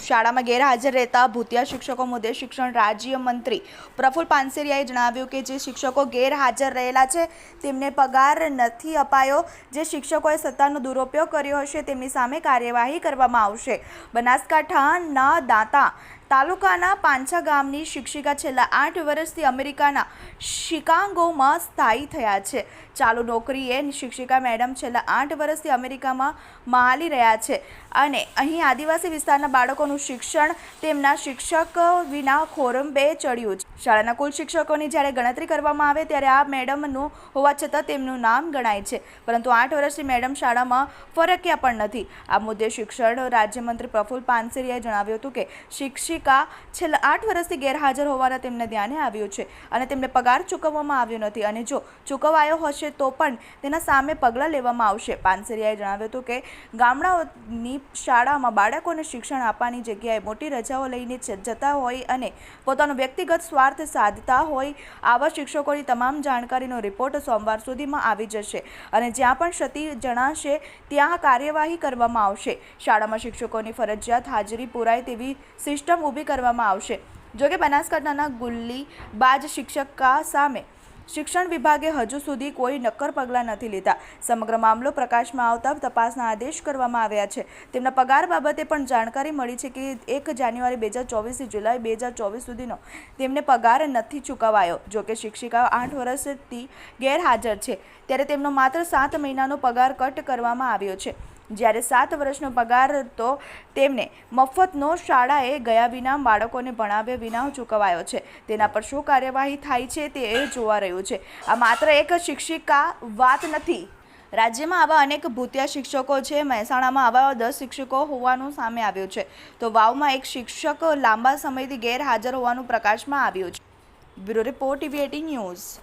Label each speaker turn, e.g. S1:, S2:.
S1: શાળામાં ગેરહાજર રહેતા ભૂતિયા શિક્ષકો મુદ્દે શિક્ષણ રાજ્યમંત્રી પ્રફુલ પાનસેરિયાએ જણાવ્યું કે જે શિક્ષકો ગેરહાજર રહેલા છે તેમને પગાર નથી અપાયો। જે શિક્ષકોએ સત્તાનો દુરુપયોગ કર્યો હશે તેમની સામે કાર્યવાહી કરવામાં આવશે। બનાસકાંઠાના દાંતા તાલુકાના પાંછા ગામની શિક્ષિકા છેલ્લા 8 વર્ષથી અમેરિકાના શિકાગોમાં સ્થાયી થયા છે। ચાલુ નોકરીએ શિક્ષિકા મેડમ છેલ્લા 8 વર્ષથી અમેરિકામાં માલી રહ્યા છે અને અહીં આદિવાસી વિસ્તારના બાળકોનું શિક્ષણ તેમના શિક્ષક વિના ખોરંભે ચડ્યું છે। શાળાના કુલ શિક્ષકોની જ્યારે ગણતરી કરવામાં આવે ત્યારે આ મેડમનું હોવા છતાં તેમનું નામ ગણાય છે, પરંતુ 8 વર્ષથી મેડમ શાળામાં ફરક્યા પણ નથી। આ મુદ્દે શિક્ષણ રાજ્યમંત્રી પ્રફુલ પાનસેરિયાએ જણાવ્યું હતું કે શિક્ષિકા છેલ્લા 8 વર્ષથી ગેરહાજર હોવાના તેમને ધ્યાને આવ્યું છે અને તેમને પગાર ચૂકવવામાં આવ્યો નથી અને જો ચૂકવાયો હશે તો પણ તેના સામે પગલાં લેવામાં આવશે। પાનસેરિયાએ જણાવ્યું હતું કે ગામડાઓની શાળામાં બાળકોને શિક્ષણ આપવાની જગ્યાએ મોટી રજાઓ લઈને જતા હોય અને પોતાનો વ્યક્તિગત સ્વાર્થ સાધતા હોય આવા શિક્ષકોની તમામ જાણકારીનો રિપોર્ટ સોમવાર સુધીમાં આવી જશે અને જ્યાં પણ ક્ષતિ જણાશે ત્યાં કાર્યવાહી કરવામાં આવશે। શાળામાં શિક્ષકોની ફરજિયાત હાજરી પુરાય તેવી સિસ્ટમ ઊભી કરવામાં આવશે। જોકે બનાસકાંઠાના ગુલ્લીબાજ શિક્ષકા સામે શિક્ષણ વિભાગે હજુ સુધી કોઈ નક્કર પગલાં નથી લીધા। સમગ્ર મામલો પ્રકાશમાં આવતા તપાસના આદેશ કરવામાં આવ્યા છે। તેમના પગાર બાબતે પણ જાણકારી મળી છે કે 1 જાન્યુઆરી 2024 થી જુલાઈ 2024 સુધીનો તેમને પગાર નથી ચૂકવાયો। જોકે શિક્ષિકા 8 વર્ષથી ગેરહાજર છે ત્યારે તેમનો માત્ર 7 મહિનાનો પગાર કટ કરવામાં આવ્યો છે, જ્યારે 7 વર્ષનો પગાર તો તેમને મફતનો શાળાએ ગયા વિના બાળકોને ભણાવ્યા વિના ચૂકવાયો છે। તેના પર શું કાર્યવાહી થાય છે તે જોવા રહ્યું છે। આ માત્ર એક શિક્ષિકા વાત નથી, રાજ્યમાં આવા અનેક ભૂતિયા શિક્ષકો છે। મહેસાણામાં આવા 10 શિક્ષકો હોવાનું સામે આવ્યું છે, તો વાવમાં એક શિક્ષક લાંબા સમયથી ગેરહાજર હોવાનું પ્રકાશમાં આવ્યું છે। Bureau report TV18 news.